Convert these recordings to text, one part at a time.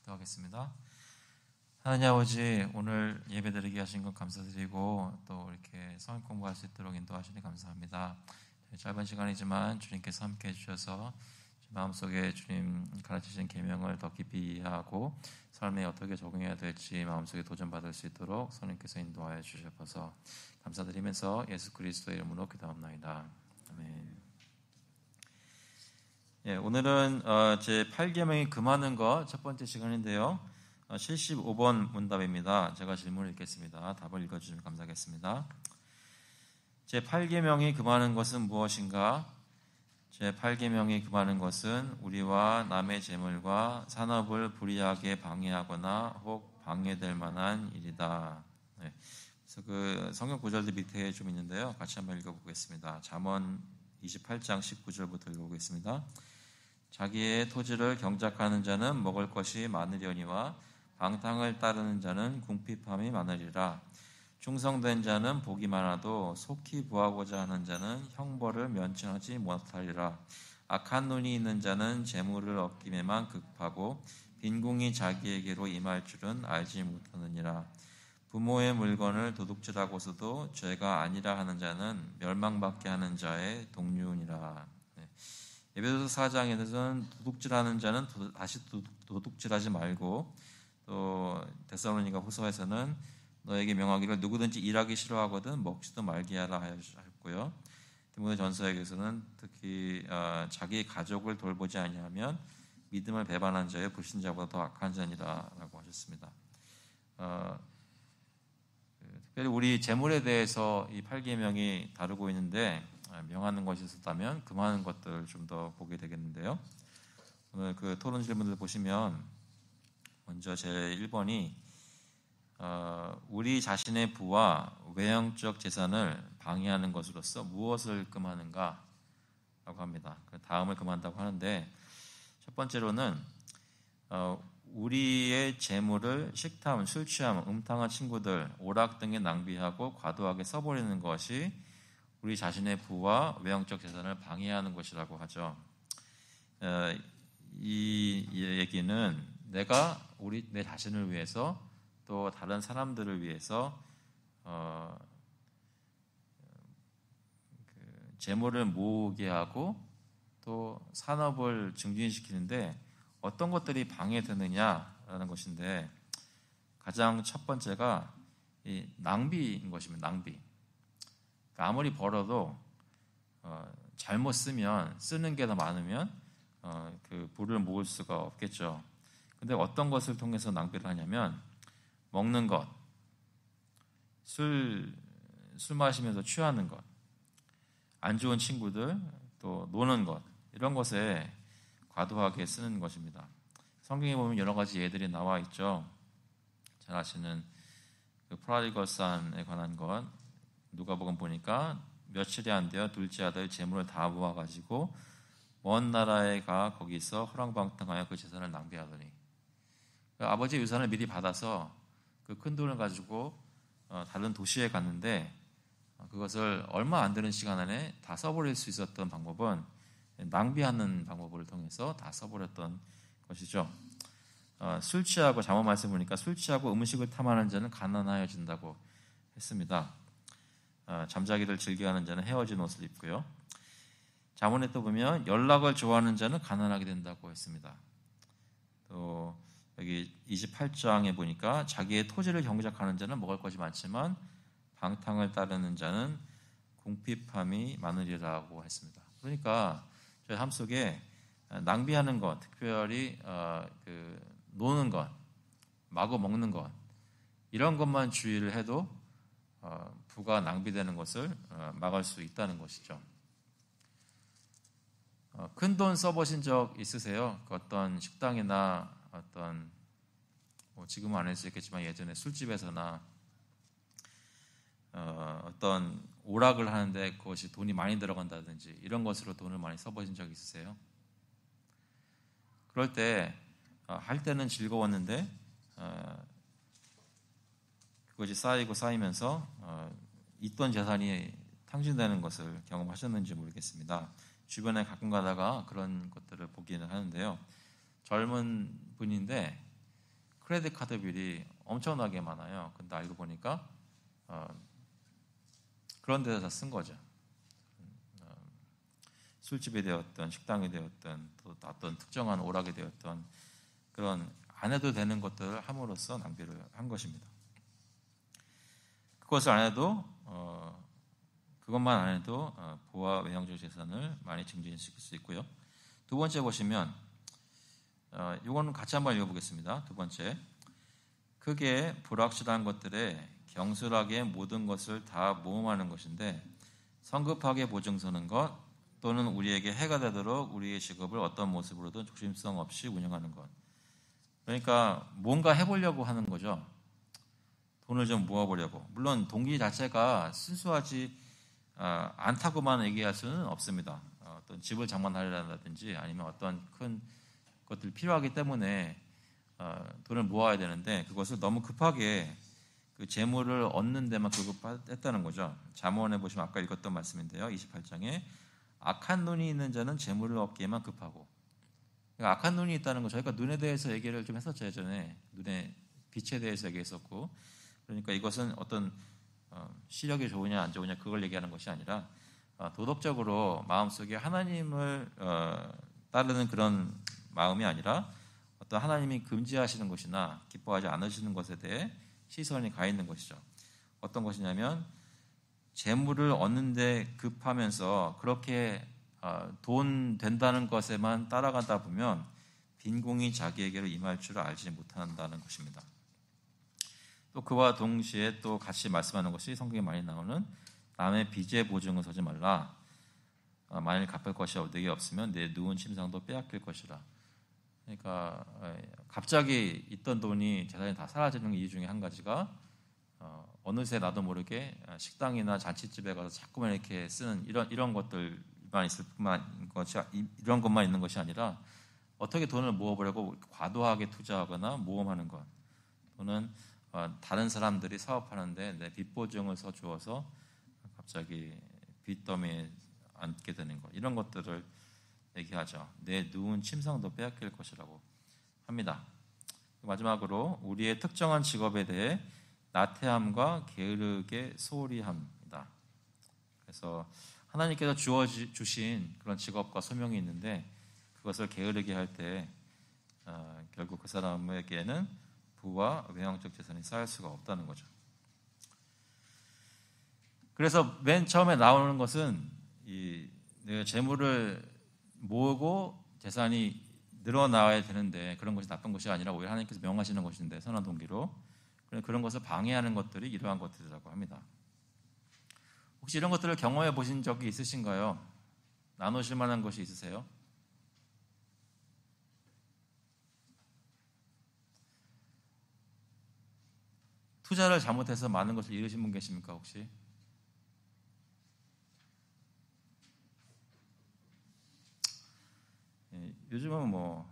기도하겠습니다. 하나님 아버지, 오늘 예배드리게 하신 것 감사드리고 또 이렇게 성경 공부할 수 있도록 인도하시니 감사합니다. 짧은 시간이지만 주님께서 함께 해주셔서 마음속에 주님 가르치신 계명을 더 깊이 이해하고 삶에 어떻게 적용해야 될지 마음속에 도전받을 수 있도록 성령께서 인도하여 주셔서 감사드리면서 예수 그리스도의 이름으로 기도합나이다. 아멘. 오늘은 제 8계명이 금하는 것 첫 번째 시간인데요. 75번 문답입니다. 제가 질문을 읽겠습니다. 답을 읽어주시면 감사하겠습니다. 제 8계명이 금하는 것은 무엇인가? 제 8계명이 금하는 것은 우리와 남의 재물과 산업을 불이하게 방해하거나 혹 방해될 만한 일이다. 그래서 그 성경 구절들 밑에 좀 있는데요. 같이 한번 읽어보겠습니다. 잠언 28장 19절부터 읽어보겠습니다. 자기의 토지를 경작하는 자는 먹을 것이 많으려니와 방탕을 따르는 자는 궁핍함이 많으리라. 충성된 자는 복이 많아도 속히 구하고자 하는 자는 형벌을 면치하지 못하리라. 악한 눈이 있는 자는 재물을 얻김에만 급하고 빈궁이 자기에게로 임할 줄은 알지 못하느니라. 부모의 물건을 도둑질하고서도 죄가 아니라 하는 자는 멸망받게 하는 자의 동류니라. 에베소서 4장에서는 도둑질하는 자는 다시 도둑질하지 말고, 또 데살로니가 후서에서는 너에게 명하기를 누구든지 일하기 싫어하거든 먹지도 말게 하라 하였고요. 디모데전서에게서는 특히 자기 가족을 돌보지 아니하면 믿음을 배반한 자의 불신자보다 더 악한 자니라라고 하셨습니다. 특별히 우리 재물에 대해서 이 8계명이 다루고 있는데 명하는 것이 있었다면 금하는 것들을 좀 더 보게 되겠는데요. 오늘 그 토론 질문들 보시면 먼저 제 1번이 우리 자신의 부와 외형적 재산을 방해하는 것으로서 무엇을 금하는가? 라고 합니다. 다음을 금한다고 하는데 첫 번째로는 우리의 재물을 식탐, 술 취함, 음탕한 친구들, 오락 등에 낭비하고 과도하게 써버리는 것이 우리 자신의 부와 외형적 재산을 방해하는 것이라고 하죠. 이 얘기는 내가 내 자신을 위해서 또 다른 사람들을 위해서 재물을 모으게 하고 또 산업을 증진시키는데 어떤 것들이 방해되느냐라는 것인데 가장 첫 번째가 이 낭비인 것입니다. 낭비. 아무리 벌어도 잘못 쓰는 게 더 많으면 그 부를 모을 수가 없겠죠. 근데 어떤 것을 통해서 낭비를 하냐면 먹는 것, 술 마시면서 취하는 것, 안 좋은 친구들, 또 노는 것, 이런 것에 과도하게 쓰는 것입니다. 성경에 보면 여러 가지 예들이 나와 있죠. 잘 아시는 그 프로디걸 선에 관한 것, 누가복음 보니까 며칠이 안 되어 둘째 아들 재물을 다 모아가지고 먼 나라에 가 거기서 허랑방탕하여 그 재산을 낭비하더니 아버지의 유산을 미리 받아서 그 큰 돈을 가지고 다른 도시에 갔는데 그것을 얼마 안 되는 시간 안에 다 써버릴 수 있었던 방법은 낭비하는 방법을 통해서 다 써버렸던 것이죠. 술 취하고 잠언 말씀 보니까 술 취하고 음식을 탐하는 자는 가난하여진다고 했습니다. 잠자기를 즐겨하는 자는 헤어진 옷을 입고요. 잠언에 또 보면 연락을 좋아하는 자는 가난하게 된다고 했습니다. 또 여기 28장에 보니까 자기의 토지를 경작하는 자는 먹을 것이 많지만 방탕을 따르는 자는 궁핍함이 많으리라고 했습니다. 그러니까 저희 삶 속에 낭비하는 것, 특별히 노는 것, 마구 먹는 것, 이런 것만 주의를 해도 부가 낭비되는 것을 막을 수 있다는 것이죠. 큰 돈 써보신 적 있으세요? 그 어떤 식당이나 어떤 지금은 안 할 수 있겠지만 예전에 술집에서나 어떤 오락을 하는데 그것이 돈이 많이 들어간다든지 이런 것으로 돈을 많이 써보신 적 있으세요? 그럴 때 할 때는 즐거웠는데 그것이 쌓이면서 있던 재산이 탕진되는 것을 경험하셨는지 모르겠습니다. 주변에 가끔 가다가 그런 것들을 보기는 하는데요. 젊은 분인데 크레딧 카드 빌이 엄청나게 많아요. 근데 알고 보니까 그런 데서 다 쓴 거죠. 술집이 되었던 식당이 되었던 또 어떤 특정한 오락이 되었던 그런 안 해도 되는 것들을 함으로써 낭비를 한 것입니다. 그것을 안 해도 그것만 안 해도 부와 외형적 재산을 많이 증진시킬 수 있고요. 두 번째 보시면 이거는 같이 한번 읽어보겠습니다. 두 번째, 크게 불확실한 것들에 경솔하게 모든 것을 다 모험하는 것인데 성급하게 보증서는 것 또는 우리에게 해가 되도록 우리의 직업을 어떤 모습으로든 조심성 없이 운영하는 것. 그러니까 뭔가 해보려고 하는 거죠. 돈을 좀 모아보려고. 물론 동기 자체가 순수하지 않다고만 얘기할 수는 없습니다. 어떤 집을 장만하려든지 아니면 어떤 큰 것들 필요하기 때문에 돈을 모아야 되는데 그것을 너무 급하게 그 재물을 얻는 데만 급급했다는 거죠. 잠언에 보시면 아까 읽었던 말씀인데요. 28장에 악한 눈이 있는 자는 재물을 얻기에만 급하고. 그러니까 악한 눈이 있다는 거 저희가 눈에 대해서 얘기를 좀 했었죠. 예전에 눈의 빛에 대해서 얘기했었고, 그러니까 이것은 어떤 시력이 좋으냐 안 좋으냐 그걸 얘기하는 것이 아니라 도덕적으로 마음속에 하나님을 따르는 그런 마음이 아니라 어떤 하나님이 금지하시는 것이나 기뻐하지 않으시는 것에 대해 시선이 가 있는 것이죠. 어떤 것이냐면 재물을 얻는데 급하면서 그렇게 돈 된다는 것에만 따라가다 보면 빈공이 자기에게로 임할 줄을 알지 못한다는 것입니다. 또 그와 동시에 또 같이 말씀하는 것이 성경에 많이 나오는 남의 빚의 보증을 서지 말라. 만일 갚을 것이 내게 없으면 내 누운 침상도 빼앗길 것이라. 그러니까 갑자기 있던 돈이 재산이 다 사라지는 이유 중에 한 가지가 어느새 나도 모르게 식당이나 잔치집에 가서 자꾸만 이렇게 쓰는 이런 것들만 있을 뿐만 것이 이런 것만 있는 것이 아니라 어떻게 돈을 모아보려고 과도하게 투자하거나 모험하는 것 또는 다른 사람들이 사업하는데 내 빚 보증을 서주어서 갑자기 빚더미에 앉게 되는 것 이런 것들을 얘기하죠. 내 누운 침상도 빼앗길 것이라고 합니다. 마지막으로 우리의 특정한 직업에 대해 나태함과 게으르게 소홀히 합니다. 그래서 하나님께서 주신 그런 직업과 소명이 있는데 그것을 게으르게 할 때 결국 그 사람에게는 부와 외형적 재산이 쌓일 수가 없다는 거죠. 그래서 맨 처음에 나오는 것은 내가 재물을 모으고 재산이 늘어나야 되는데 그런 것이 나쁜 것이 아니라 오히려 하나님께서 명하시는 것인데 선한 동기로 그런 것을 방해하는 것들이 이러한 것들이라고 합니다. 혹시 이런 것들을 경험해 보신 적이 있으신가요? 나누실 만한 것이 있으세요? 투자를 잘못해서 많은 것을 잃으신 분 계십니까 혹시? 요즘은 뭐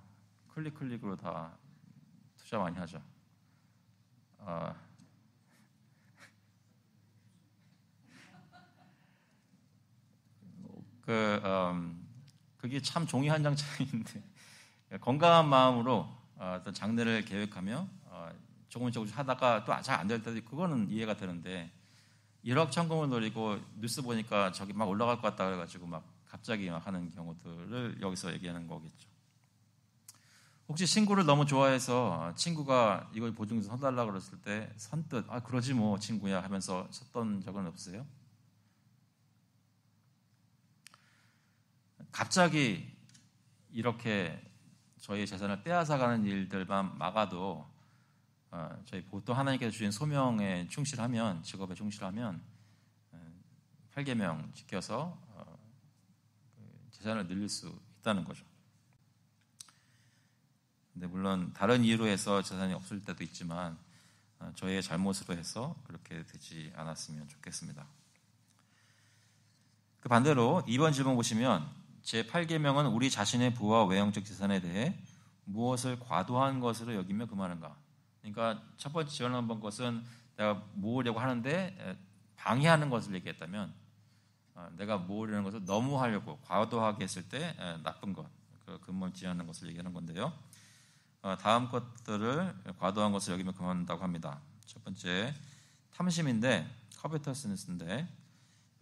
클릭으로 다 투자 많이 하죠. 그게 참 종이 한 장 차이인데 건강한 마음으로 어떤 장래를 계획하며 조금씩 하다가 또 잘 안 될 때도 그거는 이해가 되는데 1억 천금을 노리고 뉴스 보니까 저기 막 올라갈 것 같다 그래가지고 막 갑자기 막 하는 경우들을 여기서 얘기하는 거겠죠. 혹시 친구를 너무 좋아해서 친구가 이걸 보증서 서달라고 그랬을 때 선뜻 그러지 뭐 친구야 하면서 섰던 적은 없으세요? 갑자기 이렇게 저희 재산을 빼앗아가는 일들만 막아도 저희 보통 하나님께서 주신 소명에 충실하면 직업에 충실하면 8계명 지켜서 재산을 늘릴 수 있다는 거죠. 근데 물론 다른 이유로 해서 재산이 없을 때도 있지만 저희의 잘못으로 해서 그렇게 되지 않았으면 좋겠습니다. 그 반대로 2번 질문 보시면 제8계명은 우리 자신의 부와 외형적 재산에 대해 무엇을 과도한 것으로 여기며 금하는가. 그러니까 첫 번째 지원한 것은 내가 모으려고 하는데 방해하는 것을 얘기했다면 내가 모으려는 것을 너무 하려고 과도하게 했을 때 나쁜 것, 그 근본 지하는 것을 얘기하는 건데요. 다음 것들을 과도한 것을 여기면 그만한다고 합니다. 첫 번째, 탐심인데 커베터스니스인데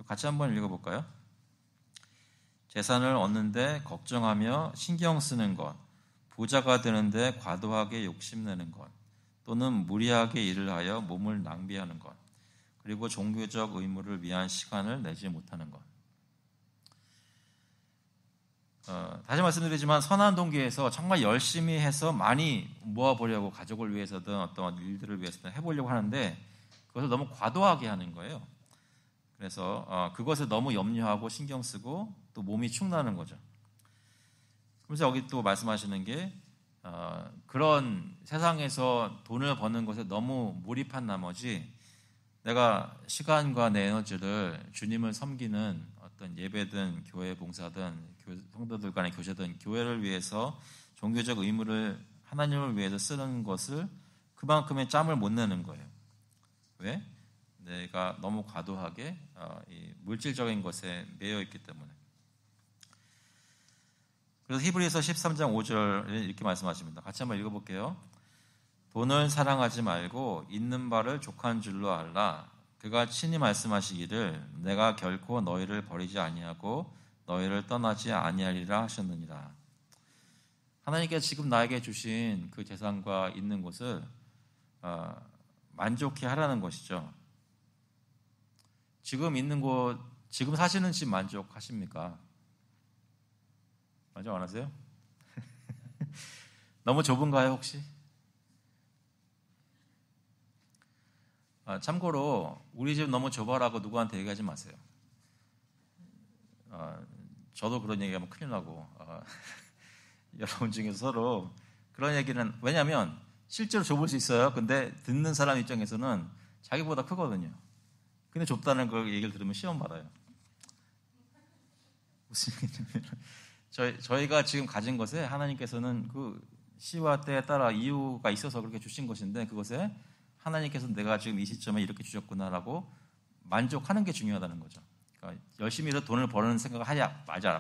같이 한번 읽어볼까요? 재산을 얻는데 걱정하며 신경 쓰는 것, 부자가 되는데 과도하게 욕심내는 것, 또는 무리하게 일을 하여 몸을 낭비하는 것, 그리고 종교적 의무를 위한 시간을 내지 못하는 것. 다시 말씀드리지만 선한 동기에서 정말 열심히 해서 많이 모아보려고 가족을 위해서든 어떤 일들을 위해서든 해보려고 하는데 그것을 너무 과도하게 하는 거예요. 그래서 그것을 너무 염려하고 신경 쓰고 또 몸이 축나는 거죠. 그래서 여기 또 말씀하시는 게 그런 세상에서 돈을 버는 것에 너무 몰입한 나머지 내가 시간과 내 에너지를 주님을 섬기는 어떤 예배든 교회 봉사든 성도들 간의 교제든 교회를 위해서 종교적 의무를 하나님을 위해서 쓰는 것을 그만큼의 짬을 못 내는 거예요. 왜? 내가 너무 과도하게 이 물질적인 것에 매여 있기 때문에. 그래서 히브리서 13장 5절에 이렇게 말씀하십니다. 같이 한번 읽어볼게요. 돈을 사랑하지 말고 있는 바를 족한 줄로 알라. 그가 친히 말씀하시기를 내가 결코 너희를 버리지 아니하고 너희를 떠나지 아니하리라 하셨느니라. 하나님께서 지금 나에게 주신 그 재산과 있는 것을 만족해 하라는 것이죠. 지금 있는 곳, 지금 사시는 집 만족하십니까? 만족 안 하세요? 너무 좁은가요, 혹시? 참고로 우리 집 너무 좁아라고 누구한테 얘기하지 마세요. 저도 그런 얘기하면 큰일 나고 여러분 중에서 서로 그런 얘기는 왜냐하면 실제로 좁을 수 있어요. 근데 듣는 사람 입장에서는 자기보다 크거든요. 근데 좁다는 그 얘기를 들으면 시험 받아요. 무슨 얘기냐면 저희가 지금 가진 것에 하나님께서는 그 시와 때에 따라 이유가 있어서 그렇게 주신 것인데 그것에 하나님께서 내가 지금 이 시점에 이렇게 주셨구나라고 만족하는 게 중요하다는 거죠. 그러니까 열심히 일해서 돈을 버는 생각을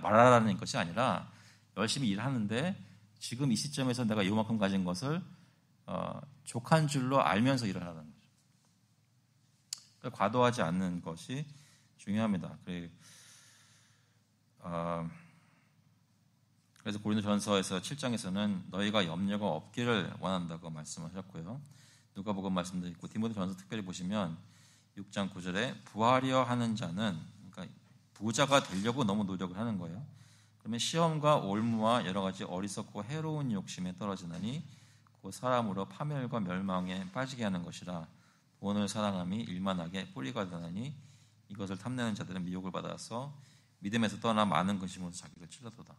말하라는 것이 아니라 열심히 일하는데 지금 이 시점에서 내가 이만큼 가진 것을 족한 줄로 알면서 일을 하라는 거죠. 그러니까 과도하지 않는 것이 중요합니다. 그래서 고린도전서에서 7장에서는 너희가 염려가 없기를 원한다고 말씀하셨고요. 누가복음 말씀도 있고 디모데전서 특별히 보시면 6장 9절에 부하려 하는 자는 그러니까 부자가 되려고 너무 노력을 하는 거예요. 그러면 시험과 올무와 여러 가지 어리석고 해로운 욕심에 떨어지나니 그 사람으로 파멸과 멸망에 빠지게 하는 것이라. 돈을 사랑함이 일만하게 뿌리가 되나니 이것을 탐내는 자들은 미혹을 받아서 믿음에서 떠나 많은 근심으로 자기를 찔러도다.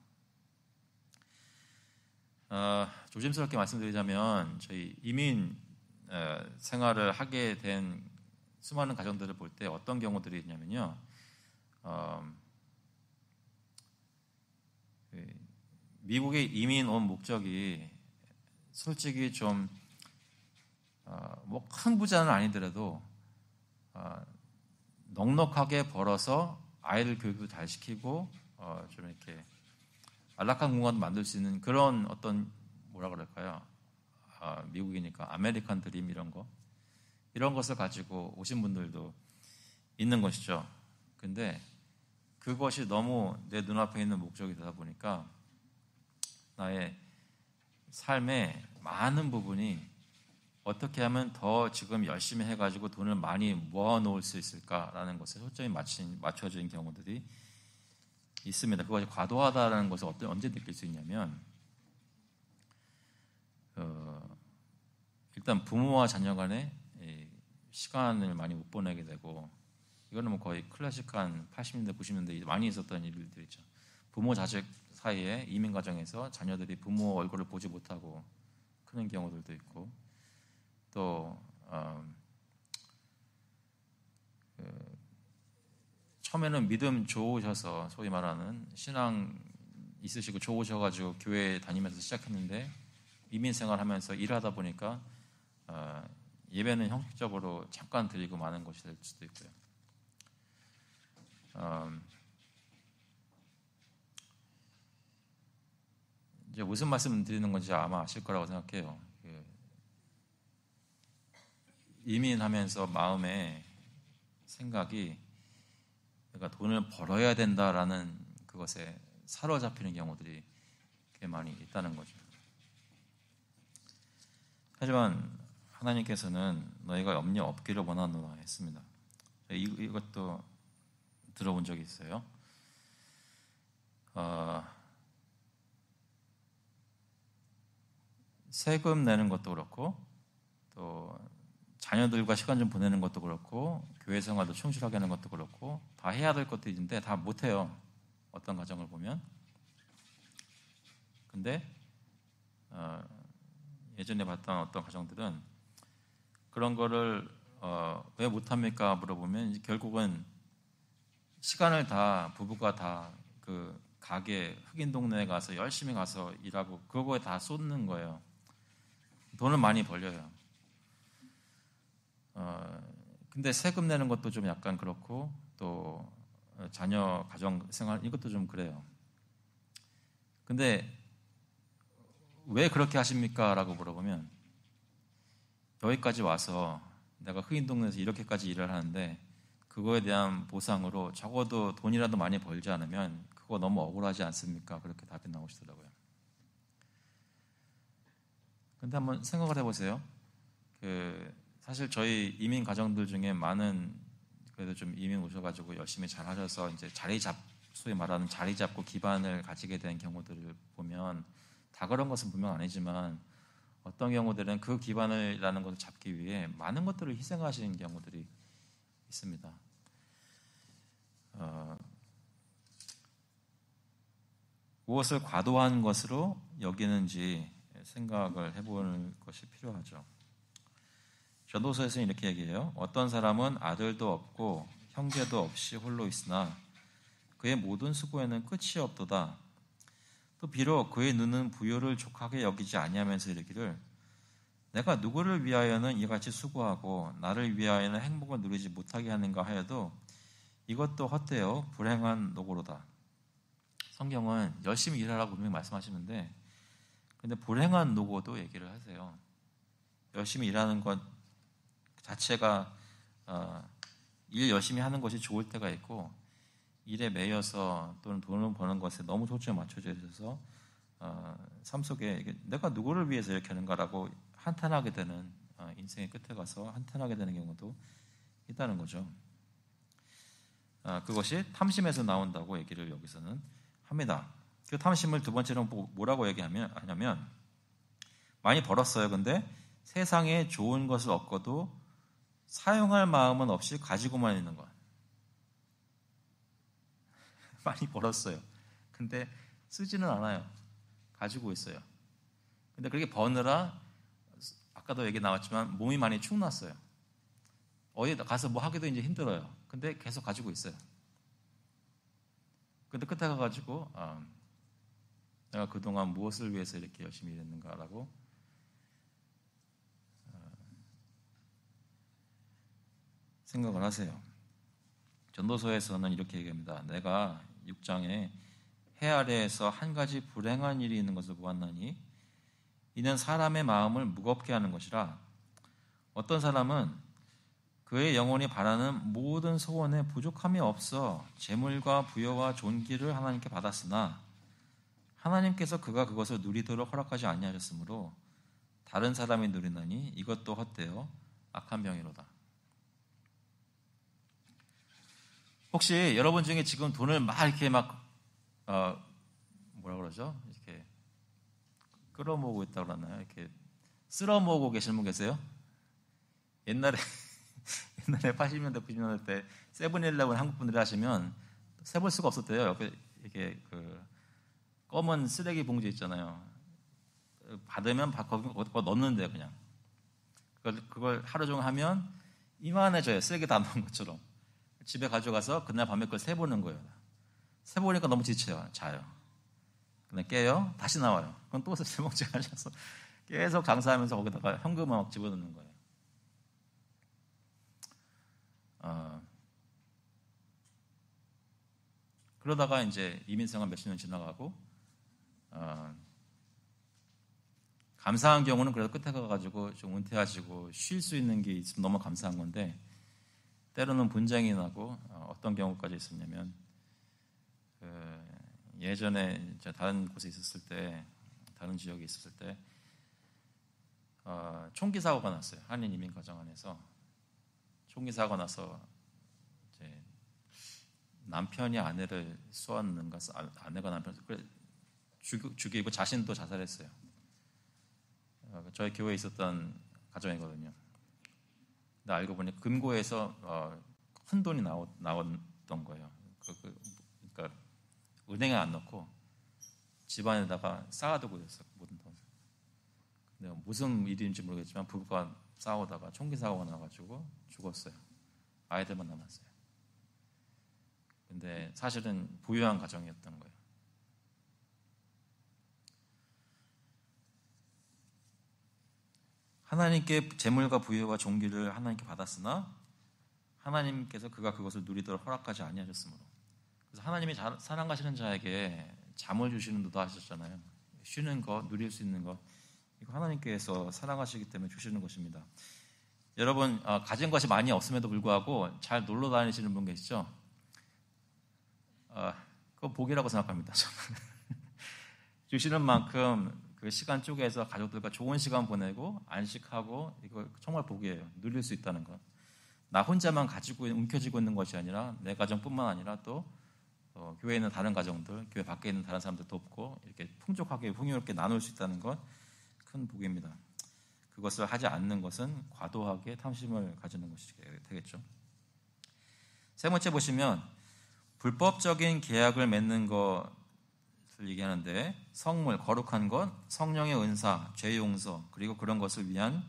조심스럽게 말씀드리자면 저희 이민 생활을 하게 된 수많은 가정들을 볼 때 어떤 경우들이 있냐면요. 미국에 이민 온 목적이 솔직히 좀 뭐 큰 부자는 아니더라도 넉넉하게 벌어서 아이들 교육도 잘 시키고 좀 이렇게 안락한 공간도 만들 수 있는 그런 어떤 뭐라 그럴까요? 미국이니까 아메리칸 드림 이런 것을 가지고 오신 분들도 있는 것이죠. 근데 그것이 너무 내 눈앞에 있는 목적이 되다 보니까 나의 삶의 많은 부분이 어떻게 하면 더 지금 열심히 해가지고 돈을 많이 모아놓을 수 있을까라는 것에 초점이 맞춰진 경우들이 있습니다. 그것이 과도하다는 것을 언제 느낄 수 있냐면 일단 부모와 자녀 간에 시간을 많이 못 보내게 되고 이거는 뭐 거의 클래식한 80년대 90년대 많이 있었던 일들이죠. 부모 자식 사이에 이민 가정에서 자녀들이 부모 얼굴을 보지 못하고 크는 경우들도 있고 또 처음에는 믿음 좋으셔서 소위 말하는 신앙 있으시고 좋으셔가지고 교회 다니면서 시작했는데 이민 생활하면서 일하다 보니까 예배는 형식적으로 잠깐 드리고 마는 것이 될 수도 있고요. 이제 무슨 말씀 드리는 건지 아마 아실 거라고 생각해요. 이민하면서 마음에 생각이 내가 돈을 벌어야 된다라는 그것에 사로잡히는 경우들이 꽤 많이 있다는 거죠. 하지만 하나님께서는 너희가 염려 없기를 원하노라 했습니다. 이것도 들어본 적이 있어요. 세금 내는 것도 그렇고 또 자녀들과 시간 좀 보내는 것도 그렇고 교회 생활도 충실하게 하는 것도 그렇고 다 해야 될 것도 있는데 다 못해요. 어떤 가정을 보면. 근데 예전에 봤던 어떤 가정들은 그런 거를 왜 못합니까 물어보면 결국은 시간을 다 부부가 다 그 가게 흑인 동네에 가서 열심히 가서 일하고 그거에 다 쏟는 거예요. 돈을 많이 벌려요. 근데 세금 내는 것도 좀 약간 그렇고 또 자녀 가정 생활 이것도 좀 그래요. 근데 왜 그렇게 하십니까? 라고 물어보면 여기까지 와서 내가 흑인 동네에서 이렇게까지 일을 하는데 그거에 대한 보상으로 적어도 돈이라도 많이 벌지 않으면 그거 너무 억울하지 않습니까? 그렇게 답이 나오시더라고요. 근데 한번 생각을 해보세요. 사실 저희 이민 가정들 중에 많은 그래도 좀 이민 오셔가지고 열심히 잘 하셔서 이제 소위 말하는 자리 잡고 기반을 가지게 된 경우들을 보면 다 그런 것은 분명 아니지만 어떤 경우들은 그 기반이라는 것을 잡기 위해 많은 것들을 희생하시는 경우들이 있습니다. 무엇을 과도한 것으로 여기는지 생각을 해보는 것이 필요하죠. 전도서에서는 이렇게 얘기해요. 어떤 사람은 아들도 없고 형제도 없이 홀로 있으나 그의 모든 수고에는 끝이 없도다. 또 비록 그의 눈은 부요를 족하게 여기지 아니하면서 이르기를 내가 누구를 위하여는 이같이 수고하고 나를 위하여는 행복을 누리지 못하게 하는가 하여도 이것도 헛되어 불행한 노고로다. 성경은 열심히 일하라고 분명히 말씀하시는데 근데 불행한 노고도 얘기를 하세요. 열심히 일하는 것 자체가 일 열심히 하는 것이 좋을 때가 있고 일에 매여서 또는 돈을 버는 것에 너무 초점이 맞춰져 있어서 삶 속에 내가 누구를 위해서 이렇게 하는가라고 한탄하게 되는 인생의 끝에 가서 한탄하게 되는 경우도 있다는 거죠. 그것이 탐심에서 나온다고 얘기를 여기서는 합니다. 그 탐심을 두 번째로 뭐라고 얘기하냐면 많이 벌었어요. 근데 세상에 좋은 것을 얻고도 사용할 마음은 없이 가지고만 있는 것. 많이 벌었어요. 근데 쓰지는 않아요. 가지고 있어요. 근데 그렇게 버느라 아까도 얘기 나왔지만 몸이 많이 축났어요. 어디 가서 뭐 하기도 이제 힘들어요. 근데 계속 가지고 있어요. 근데 끝에 가가지고 내가 그동안 무엇을 위해서 이렇게 열심히 일했는가라고 생각을 하세요. 전도서에서는 이렇게 얘기합니다. 내가 6장에 해 아래에서 한 가지 불행한 일이 있는 것을 보았나니 이는 사람의 마음을 무겁게 하는 것이라. 어떤 사람은 그의 영혼이 바라는 모든 소원에 부족함이 없어 재물과 부여와 존귀를 하나님께 받았으나 하나님께서 그가 그것을 누리도록 허락하지 아니하셨으므로 다른 사람이 누리나니 이것도 헛되어 악한 병이로다. 혹시 여러분 중에 지금 돈을 막 이렇게 뭐라 그러죠? 이렇게 끌어모으고 있다고 그러나요? 이렇게 쓸어모으고 계시는 분 계세요? 옛날에 80년대, 90년대 때 세븐일레븐 한국 분들이 하시면 세볼 수가 없었대요. 옆에 이렇게 그 검은 쓰레기 봉지 있잖아요. 받으면 거기 넣는데요, 그냥. 그걸 하루 종일 하면 이만해져요. 쓰레기 다 넣은 것처럼. 집에 가져가서 그날 밤에 그걸 세보는 거예요. 세보니까 너무 지쳐요. 자요. 그냥 깨요. 다시 나와요. 그럼 또 세봉지 하셔서 계속 장사하면서 거기다가 현금을 막 집어넣는 거예요. 그러다가 이제 이민생활 몇십 년 지나가고 감사한 경우는 그래도 끝에 가가지고 좀 은퇴하시고 쉴 수 있는 게 있으면 너무 감사한 건데 때로는 분쟁이 나고 어떤 경우까지 있었냐면 예전에 다른 곳에 있었을 때 다른 지역에 있었을 때 총기 사고가 났어요. 한인 이민 가정 안에서 총기 사고가 나서 이제 남편이 아내를 쏘았는가 아내가 남편을 죽이고 자신도 자살했어요. 저희 교회에 있었던 가정이거든요. 근데 알고 보니 금고에서 큰 돈이 나왔던 거예요. 그러니까 은행에 안 넣고 집안에다가 쌓아두고 있었어요. 모든 돈. 근데 무슨 일인지 모르겠지만 부부가 싸우다가 총기 사고가 나가지고 죽었어요. 아이들만 남았어요. 근데 사실은 부유한 가정이었던 거예요. 하나님께 재물과 부유와 종기를 하나님께 받았으나 하나님께서 그것을 누리도록 허락하지 아니하셨으므로. 그래서 하나님이 사랑하시는 자에게 잠을 주시는 도도 하셨잖아요. 쉬는 것, 누릴 수 있는 것, 이거 하나님께서 사랑하시기 때문에 주시는 것입니다. 여러분 가진 것이 많이 없음에도 불구하고 잘 놀러 다니시는 분 계시죠? 그거 복이라고 생각합니다. 저는. 주시는 만큼 그 시간 쪼개서 가족들과 좋은 시간 보내고 안식하고 이거 정말 복이에요. 누릴 수 있다는 것. 나 혼자만 가지고 움켜쥐고 있는 것이 아니라 내 가정뿐만 아니라 또 교회에 있는 다른 가정들, 교회 밖에 있는 다른 사람들 돕고 이렇게 풍족하게 풍요롭게 나눌 수 있다는 것 큰 복입니다. 그것을 하지 않는 것은 과도하게 탐심을 가지는 것이 되겠죠. 세 번째 보시면 불법적인 계약을 맺는 것을 얘기하는데 성물, 거룩한 것, 성령의 은사, 죄 용서 그리고 그런 것을 위한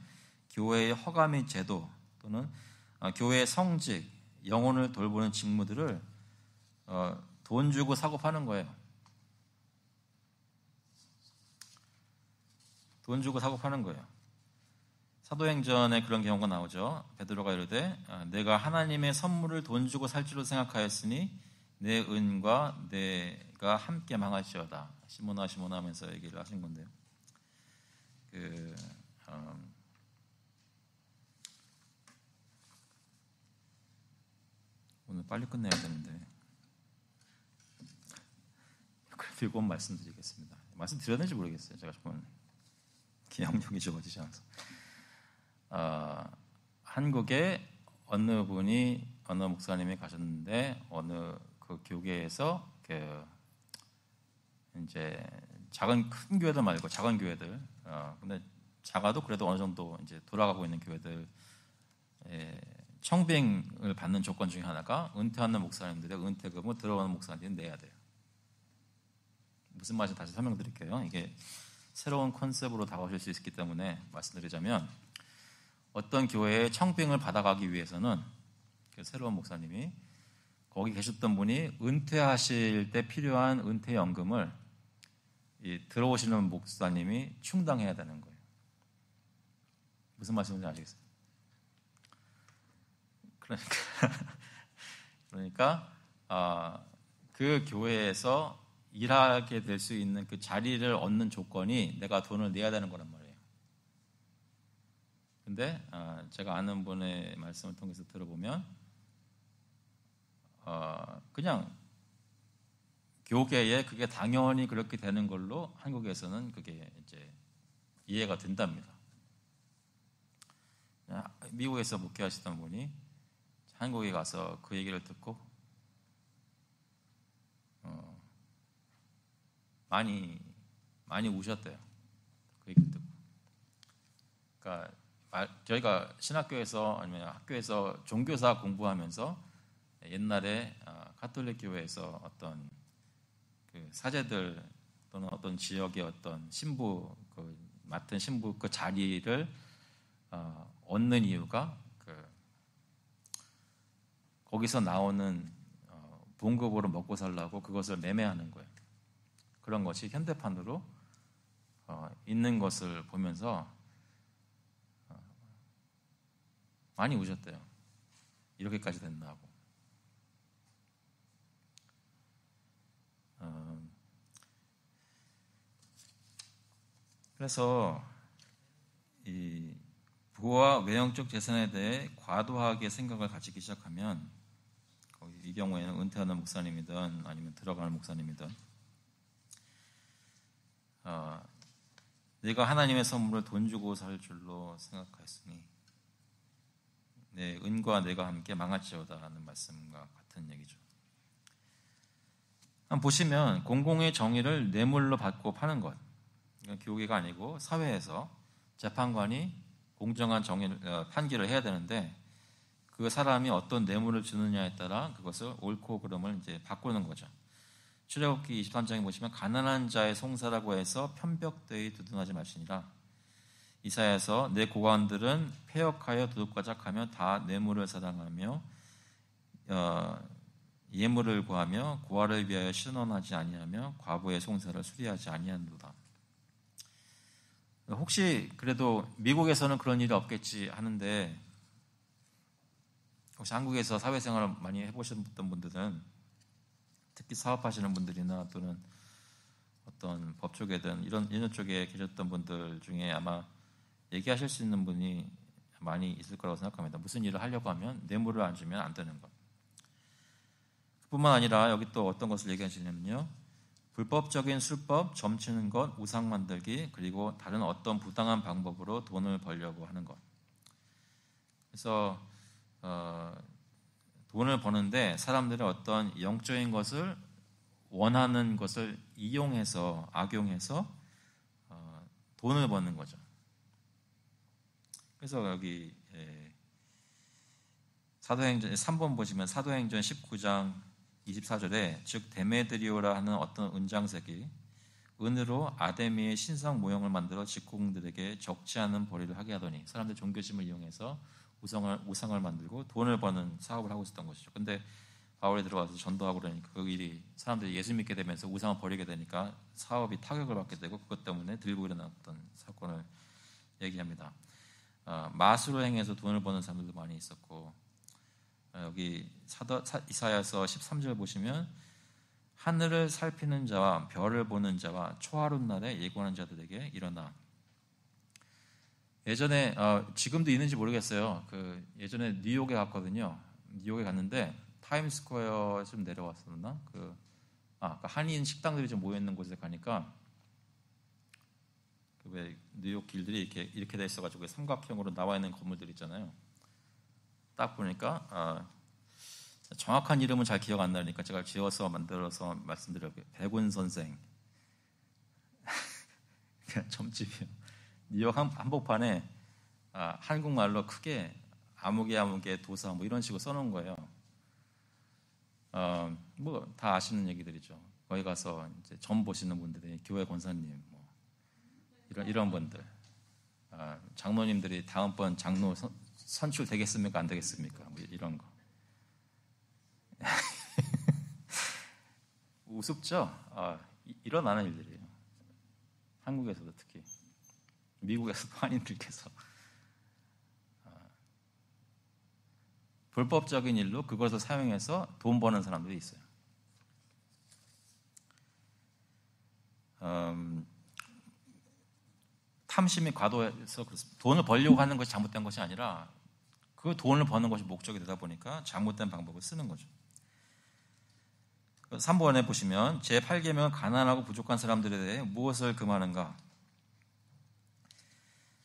교회의 허가 및 제도 또는 교회의 성직, 영혼을 돌보는 직무들을 돈 주고 사고 파는 거예요. 돈 주고 사고 파는 거예요. 사도행전에 그런 경우가 나오죠. 베드로가 이르되 내가 하나님의 선물을 돈 주고 살 줄로 생각하였으니 내 은과 내가 함께 망할지어다. 시몬아 시몬아 하면서 얘기를 하신 건데요. 오늘 빨리 끝내야 되는데 그래도 이건 말씀드리겠습니다. 말씀드렸는지 모르겠어요. 제가 조금 기억력이 좋아지지 않아서. 한국에 어느 목사님이 가셨는데 어느 그 교계에서 이제 큰 교회들 말고 작은 교회들, 근데 작아도 그래도 어느 정도 이제 돌아가고 있는 교회들 청빙을 받는 조건 중에 하나가 은퇴하는 목사님들의 은퇴금을 들어오는 목사님들이 내야 돼요. 무슨 말인지 다시 설명드릴게요. 이게 새로운 컨셉으로 다가오실 수 있기 때문에 말씀드리자면 어떤 교회에 청빙을 받아가기 위해서는 그 새로운 목사님이 거기 계셨던 분이 은퇴하실 때 필요한 은퇴연금을 들어오시는 목사님이 충당해야 되는 거예요. 무슨 말씀인지 아시겠어요? 그러니까 그 교회에서 일하게 될 수 있는 그 자리를 얻는 조건이 내가 돈을 내야 되는 거란 말이에요. 근데 제가 아는 분의 말씀을 통해서 들어보면 그냥 교계에 그게 당연히 그렇게 되는 걸로 한국에서는 그게 이제 이해가 된답니다. 미국에서 목회하시던 분이 한국에 가서 그 얘기를 듣고 많이 우셨대요. 그 얘기를 듣고. 그러니까 저희가 신학교에서 아니면 학교에서 종교사 공부하면서 옛날에 가톨릭 교회에서 어떤 그 사제들 또는 어떤 지역의 어떤 신부 맡은 신부 그 자리를 얻는 이유가 거기서 나오는 봉급으로 먹고 살라고 그것을 매매하는 거예요. 그런 것이 현대판으로 있는 것을 보면서 많이 우셨대요. 이렇게까지 됐나 하고. 그래서 이 부와 외형적 재산에 대해 과도하게 생각을 가지기 시작하면, 이 경우에는 은퇴하는 목사님이든 아니면 들어가는 목사님이든, 내가 하나님의 선물을 돈 주고 살 줄로 생각하였으니 내 은과 내가 함께 망할지어다 하는 말씀과 같은 얘기죠. 한번 보시면 공공의 정의를 뇌물로 받고 파는 것, 이건 교계가 아니고 사회에서 재판관이 공정한 판결을 해야 되는데, 그 사람이 어떤 뇌물을 주느냐에 따라 그것을 옳고 그름을 이제 바꾸는 거죠. 출애굽기 23장에 보시면 가난한 자의 송사라고 해서 편벽되이 두둔하지 마시니라. 이사야에서 내 고관들은 패역하여 도둑과작하며 다 뇌물을 사랑하며 예물을 구하며 고아를 위하여 신원하지 아니하며 과부의 송사를 수리하지 아니하는도다. 혹시 그래도 미국에서는 그런 일이 없겠지 하는데, 혹시 한국에서 사회생활을 많이 해보셨던 분들은, 특히 사업하시는 분들이나 또는 어떤 법조계든 이런 쪽에 계셨던 분들 중에 아마 얘기하실 수 있는 분이 많이 있을 거라고 생각합니다. 무슨 일을 하려고 하면 뇌물을 안 주면 안 되는 것. 그뿐만 아니라 여기 또 어떤 것을 얘기하시냐면요, 불법적인 술법, 점치는 것, 우상 만들기, 그리고 다른 어떤 부당한 방법으로 돈을 벌려고 하는 것. 그래서 돈을 버는데 사람들은 어떤 영적인 것을 원하는 것을 이용해서, 악용해서 돈을 버는 거죠. 그래서 여기 사도행전 3번 보시면 사도행전 19장 24절에 즉 데메드리오라 하는 어떤 은장색이 은으로 아데미의 신상 모형을 만들어 직공들에게 적지 않은 벌이를 하게 하더니, 사람들 종교심을 이용해서 우상을 만들고 돈을 버는 사업을 하고 있었던 것이죠. 근데 바울이 들어가서 전도하고 그러니까 그 일이, 사람들이 예수 믿게 되면서 우상을 버리게 되니까 사업이 타격을 받게 되고, 그것 때문에 들고 일어났던 사건을 얘기합니다. 마술을 행해서 돈을 버는 사람들도 많이 있었고, 여기 이사야서 13절 보시면 하늘을 살피는 자와 별을 보는 자와 초하룻 날에 예고하는 자들에게 일어나. 예전에 지금도 있는지 모르겠어요. 예전에 뉴욕에 갔거든요. 뉴욕에 갔는데 타임스퀘어에 좀 내려왔었나? 한인 식당들이 좀 모여 있는 곳에 가니까 왜 뉴욕 길들이 이렇게 돼 있어가지고 삼각형으로 나와 있는 건물들 있잖아요. 딱 보니까 정확한 이름은 잘 기억 안 나니까 제가 지어서 만들어서 말씀드려요. 백운 선생. 그냥 점집이요. 뉴욕 한복판에 한국말로 크게 아무개 도사 뭐 이런 식으로 써놓은 거예요. 뭐 다 아시는 얘기들이죠. 거기 가서 이제 점 보시는 분들이 교회 권사님 뭐 이런 분들, 장로님들이 다음번 장로 선출 되겠습니까 안 되겠습니까 뭐 이런 거. 우습죠? 일어나는 일들이에요. 한국에서도 특히, 미국에서도 한인들께서 불법적인 일로 그것을 사용해서 돈 버는 사람들이 있어요. 탐심이 과도해서 그렇습니다. 돈을 벌려고 하는 것이 잘못된 것이 아니라 그 돈을 버는 것이 목적이 되다 보니까 잘못된 방법을 쓰는 거죠. 3번에 보시면 제8계명은 가난하고 부족한 사람들에 대해 무엇을 금하는가?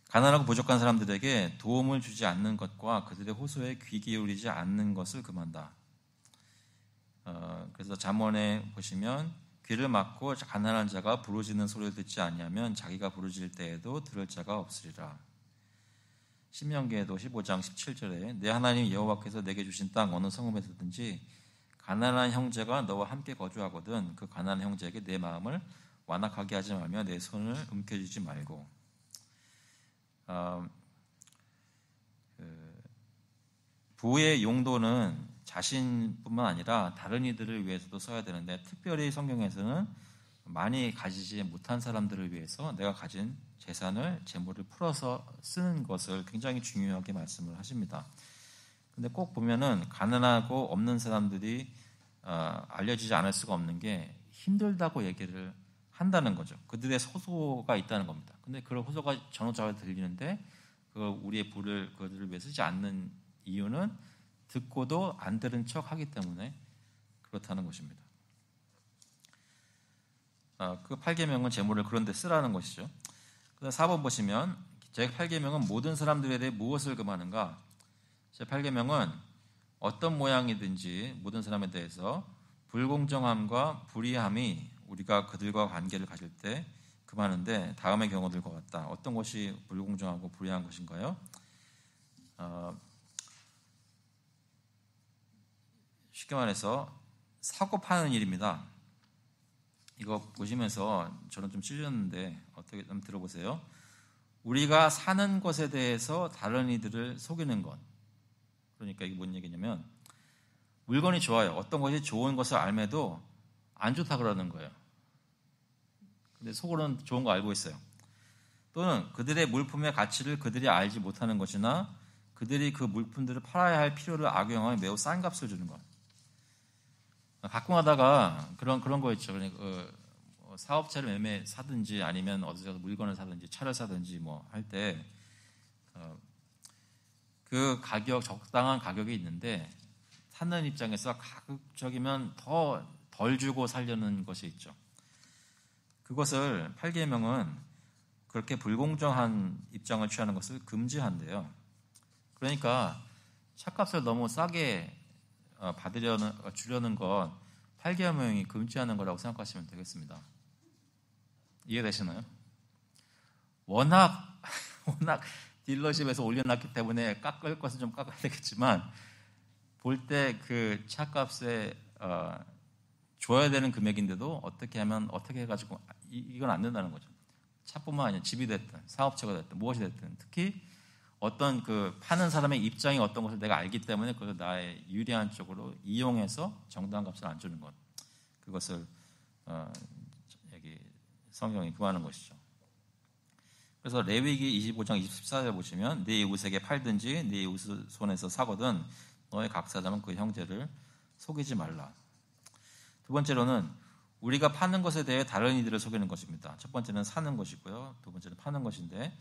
가난하고 부족한 사람들에게 도움을 주지 않는 것과 그들의 호소에 귀 기울이지 않는 것을 금한다. 그래서 잠언에 보시면 귀를 막고 가난한 자가 부르짖는 소리를 듣지 아니하면 자기가 부르짖을 때에도 들을 자가 없으리라. 신명기에도 15장 17절에 내 하나님 여호와께서 내게 주신 땅 어느 성읍에서든지 가난한 형제가 너와 함께 거주하거든 그 가난한 형제에게 내 마음을 완악하게 하지 말며 내 손을 움켜쥐지 말고. 부의 용도는 자신뿐만 아니라 다른 이들을 위해서도 써야 되는데, 특별히 성경에서는 많이 가지지 못한 사람들을 위해서 내가 가진 재산을, 재물을 풀어서 쓰는 것을 굉장히 중요하게 말씀을 하십니다. 근데 꼭 보면은 가난하고 없는 사람들이 알려지지 않을 수가 없는 게 힘들다고 얘기를 한다는 거죠. 그들의 호소가 있다는 겁니다. 근데 그런 호소가 전후좌우에 들리는데 그 우리의 불을 그들을 위해 쓰지 않는 이유는 듣고도 안 들은 척 하기 때문에 그렇다는 것입니다. 그 8계명은 제물을 그런 데 쓰라는 것이죠. 그다음 4번 보시면 제8계명은 모든 사람들에 대해 무엇을 금하는가? 제8계명은 어떤 모양이든지 모든 사람에 대해서 불공정함과 불의함이 우리가 그들과 관계를 가질 때 금하는데 다음의 경우들과 같다. 어떤 것이 불공정하고 불의한 것인가요? 쉽게 말해서 사고 파는 일입니다. 이거 보시면서 저는 좀 찔렸는데 어떻게 한번 들어보세요. 우리가 사는 것에 대해서 다른 이들을 속이는 것. 그러니까 이게 뭔 얘기냐면 물건이 좋아요. 어떤 것이 좋은 것을 알매도 안 좋다 그러는 거예요. 근데 속으로는 좋은 거 알고 있어요. 또는 그들의 물품의 가치를 그들이 알지 못하는 것이나 그들이 그 물품들을 팔아야 할 필요를 악용하여 매우 싼 값을 주는 것. 가끔 하다가 그런 거 있죠. 그러니까 사업체를 매매 사든지 아니면 어디서 물건을 사든지 차를 사든지 뭐 할 때 그 가격 적당한 가격이 있는데 사는 입장에서 가급적이면 더 덜 주고 살려는 것이 있죠. 그것을 8계명은 그렇게 불공정한 입장을 취하는 것을 금지한대요. 그러니까 차값을 너무 싸게 주려는 건 8계명이 금지하는 거라고 생각하시면 되겠습니다. 이해되시나요? 워낙 딜러십에서 올려놨기 때문에 깎을 것은 좀 깎아야 되겠지만 볼 때 그 차값에 줘야 되는 금액인데도 어떻게 해가지고 이건 안 된다는 거죠. 차뿐만 아니라 집이 됐든 사업체가 됐든 무엇이 됐든 특히 어떤 그 파는 사람의 입장이 어떤 것을 내가 알기 때문에 그걸 나의 유리한 쪽으로 이용해서 정당한 값을 안 주는 것. 그것을 여기 성경이 구하는 것이죠. 그래서 레위기 25장 24절 보시면 네 이웃에게 팔든지 네 이웃 손에서 사거든 너의 각 사람은 그 형제를 속이지 말라. 두 번째로는 우리가 파는 것에 대해 다른 이들을 속이는 것입니다. 첫 번째는 사는 것이고요. 두 번째는 파는 것인데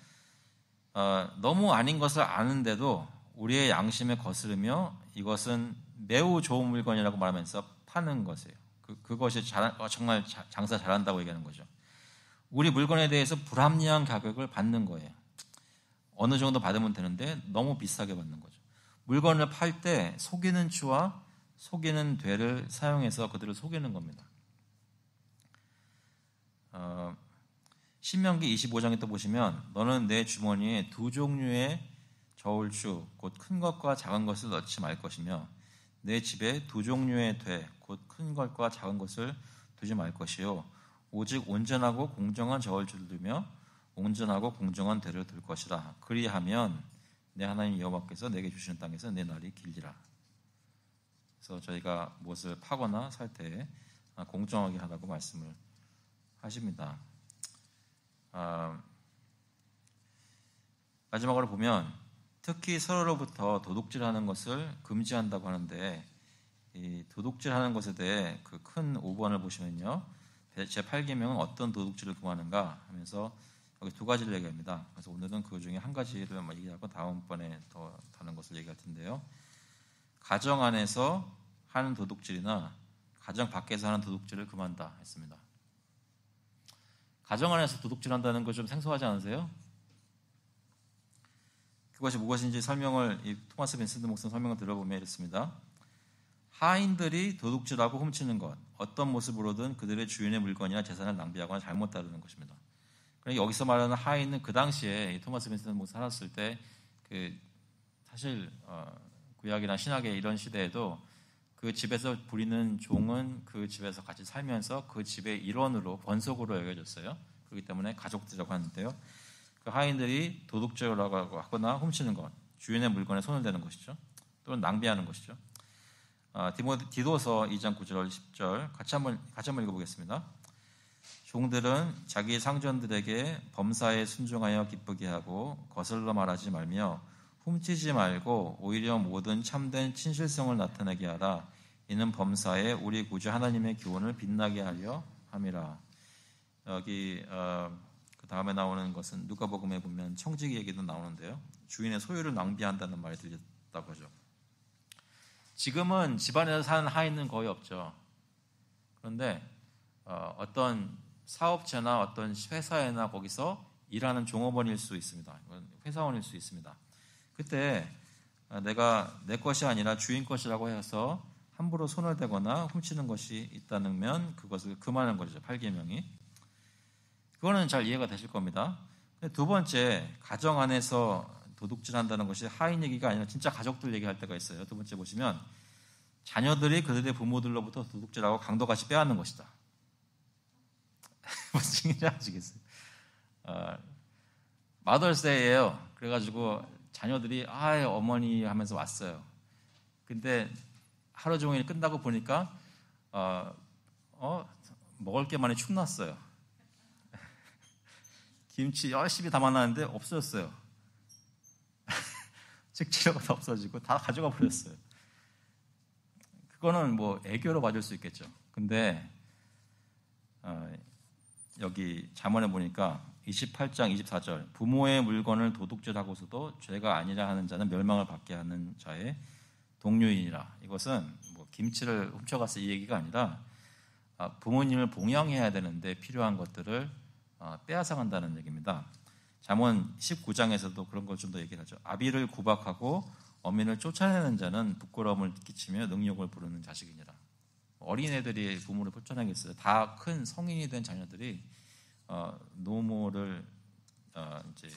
너무 아닌 것을 아는데도 우리의 양심에 거스르며 이것은 매우 좋은 물건이라고 말하면서 파는 것이에요. 그것이 정말 장사 잘한다고 얘기하는 거죠. 우리 물건에 대해서 불합리한 가격을 받는 거예요. 어느 정도 받으면 되는데 너무 비싸게 받는 거죠. 물건을 팔 때 속이는 추와 속이는 되를 사용해서 그들을 속이는 겁니다. 신명기 25장에 또 보시면 너는 내 주머니에 두 종류의 저울추 곧 큰 것과 작은 것을 넣지 말 것이며 내 집에 두 종류의 되 곧 큰 것과 작은 것을 두지 말 것이요 오직 온전하고 공정한 저울추를 두며 온전하고 공정한 되를 둘 것이라. 그리하면 내 하나님 여호와께서 내게 주시는 땅에서 내 날이 길리라. 그래서 저희가 무엇을 파거나 살 때 공정하게 하라고 말씀을 하십니다. 마지막으로 보면 특히 서로로부터 도둑질하는 것을 금지한다고 하는데 이 도둑질하는 것에 대해 그 큰 5번을 보시면요. 제8계명은 어떤 도둑질을 금하는가 하면서 여기 두 가지를 얘기합니다. 그래서 오늘은 그 중에 한 가지를 얘기하고 다음번에 더 다른 것을 얘기할 텐데요. 가정 안에서 하는 도둑질이나 가정 밖에서 하는 도둑질을 금한다 했습니다. 가정 안에서 도둑질한다는 거 좀 생소하지 않으세요? 그것이 무엇인지 설명을 토마스 빈센트 목사 설명을 들어보면 이렇습니다. 하인들이 도둑질하고 훔치는 것, 어떤 모습으로든 그들의 주인의 물건이나 재산을 낭비하거나 잘못 다루는 것입니다. 그러니까 여기서 말하는 하인은 그 당시에 토마스 빈센트 목사 살았을 때 사실 구약이나 신약의 이런 시대에도 그 집에서 부리는 종은 그 집에서 같이 살면서 그 집의 일원으로 번속으로 여겨졌어요. 그렇기 때문에 가족들이라고 하는데요. 그 하인들이 도둑질하고 하거나 훔치는 것, 주인의 물건에 손을 대는 것이죠. 또는 낭비하는 것이죠. 디도서 2장 9절 10절 같이 한번 읽어보겠습니다. 종들은 자기 상전들에게 범사에 순종하여 기쁘게 하고 거슬러 말하지 말며 훔치지 말고 오히려 모든 참된 친실성을 나타내게 하라. 이는 범사에 우리 구주 하나님의 교훈을 빛나게 하려 함이라. 여기 그 다음에 나오는 것은 누가복음에 보면 청지기 얘기도 나오는데요. 주인의 소유를 낭비한다는 말이 들렸다고 하죠. 지금은 집안에서 사는 하인은 거의 없죠. 그런데 어떤 사업체나 어떤 회사에나 거기서 일하는 종업원일 수 있습니다. 회사원일 수 있습니다. 그때 내가 내 것이 아니라 주인 것이라고 해서 함부로 손을 대거나 훔치는 것이 있다면 그것을 금하는 것이죠. 8계명이. 그거는 잘 이해가 되실 겁니다. 두 번째, 가정 안에서 도둑질한다는 것이 하인 얘기가 아니라 진짜 가족들 얘기할 때가 있어요. 두 번째 보시면 자녀들이 그들의 부모들로부터 도둑질하고 강도같이 빼앗는 것이다. 무슨 얘기인지 아시겠어요? 마더스데이예요. 그래가지고 자녀들이 어머니 하면서 왔어요. 근데 하루 종일 끝나고 보니까 먹을 게 많이 축났어요. 김치 열심히 담아놨는데 없어졌어요. 식재료가 다 없어지고 다 가져가 버렸어요. 그거는 뭐 애교로 봐줄 수 있겠죠. 근데 여기 잠언에 보니까 28장 24절 부모의 물건을 도둑질하고서도 죄가 아니라 하는 자는 멸망을 받게 하는 자의 동료이니라. 이것은 뭐 김치를 훔쳐갔어 이 얘기가 아니라 부모님을 봉양해야 되는데 필요한 것들을 빼앗아간다는 얘기입니다. 잠언 19장에서도 그런 걸 좀 더 얘기를 하죠. 아비를 구박하고 어민을 쫓아내는 자는 부끄러움을 끼치며 능욕을 부르는 자식이니라. 어린애들이 부모를 쫓아내겠어요. 다 큰 성인이 된 자녀들이 노모를 이제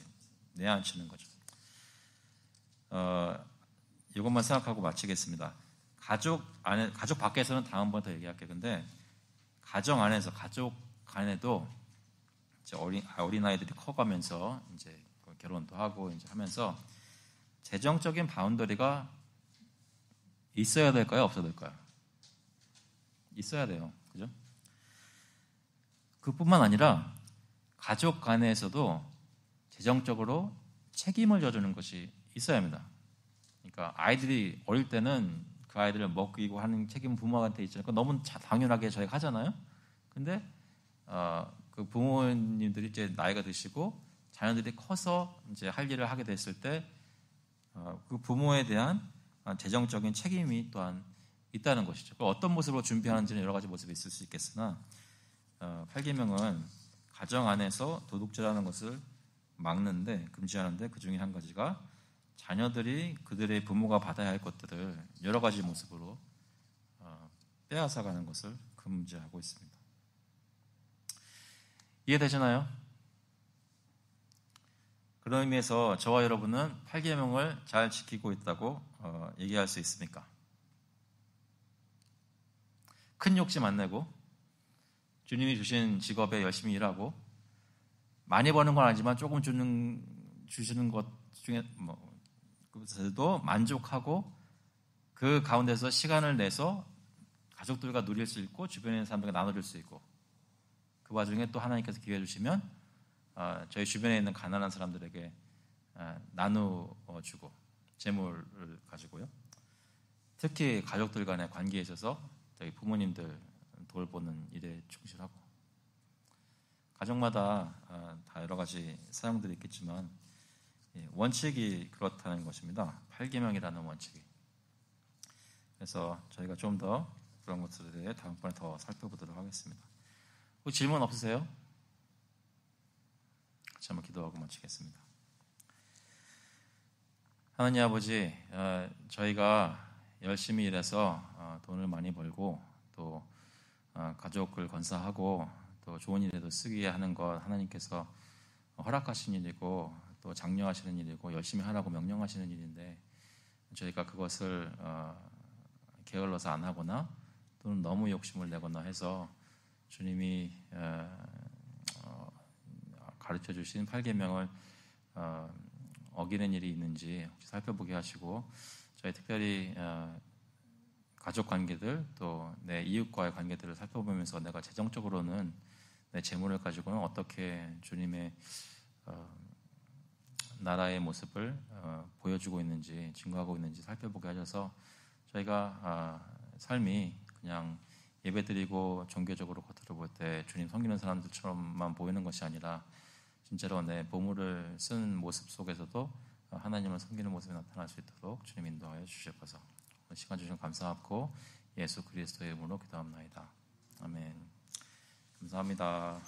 내앉히는 거죠. 이것만 생각하고 마치겠습니다. 가족 밖에서는 다음번 더 얘기할게요. 근데 가정 안에서 가족 간에도 이제 어린아이들이 커가면서 이제 결혼도 하고 이제 하면서 재정적인 바운더리가 있어야 될까요? 없어야 될까요? 있어야 돼요. 그죠? 그뿐만 아니라 가족 간에서도 재정적으로 책임을 져주는 것이 있어야 합니다. 그러니까 아이들이 어릴 때는 그 아이들을 먹이고 하는 책임은 부모한테 있잖아요. 너무 당연하게 저희가 하잖아요. 근데 그 부모님들이 이제 나이가 드시고 자녀들이 커서 이제 할 일을 하게 됐을 때 그 부모에 대한 재정적인 책임이 또한 있다는 것이죠. 어떤 모습으로 준비하는지는 여러 가지 모습이 있을 수 있겠으나 8계명은 가정 안에서 도둑질하는 것을 막는데 금지하는데 그 중에 한 가지가 자녀들이 그들의 부모가 받아야 할 것들을 여러 가지 모습으로 빼앗아가는 것을 금지하고 있습니다. 이해되시나요? 그런 의미에서 저와 여러분은 8계명을 잘 지키고 있다고 얘기할 수 있습니까? 큰 욕심 안 내고 주님이 주신 직업에 열심히 일하고 많이 버는 건 아니지만 조금 주시는 것 중에 그것에도 만족하고 그 가운데서 시간을 내서 가족들과 누릴 수 있고 주변에 있는 사람들과 나눠줄 수 있고 그 와중에 또 하나님께서 기회 주시면 저희 주변에 있는 가난한 사람들에게 나누어주고 재물을 가지고요. 특히 가족들 간의 관계에 있어서 저희 부모님들 돌보는 일에 충실하고 가정마다 다 여러 가지 사용들이 있겠지만 원칙이 그렇다는 것입니다. 8계명이라는 원칙이. 그래서 저희가 좀 더 그런 것들에 대해 다음번에 더 살펴보도록 하겠습니다. 혹시 질문 없으세요? 같이 한번 기도하고 마치겠습니다. 하나님 아버지, 저희가 열심히 일해서 돈을 많이 벌고 또 가족을 건사하고 또 좋은 일에도 쓰게 하는 것 하나님께서 허락하신 일이고 또 장려하시는 일이고 열심히 하라고 명령하시는 일인데 저희가 그것을 게을러서 안 하거나 또는 너무 욕심을 내거나 해서 주님이 가르쳐 주신 8계명을 어기는 일이 있는지 혹시 살펴보게 하시고 저희 특별히 가족 관계들 또 내 이웃과의 관계들을 살펴보면서 내가 재정적으로는 내 재물을 가지고는 어떻게 주님의 나라의 모습을 보여주고 있는지 증거하고 있는지 살펴보게 하셔서 저희가 삶이 그냥 예배드리고 종교적으로 겉으로 볼 때 주님 섬기는 사람들처럼만 보이는 것이 아니라 진짜로 내 보물을 쓴 모습 속에서도 하나님을 섬기는 모습이 나타날 수 있도록 주님 인도하여 주시옵소서. 시간 주신 감사하고 예수 그리스도의 이름으로 기도합나이다. 아멘. 감사합니다.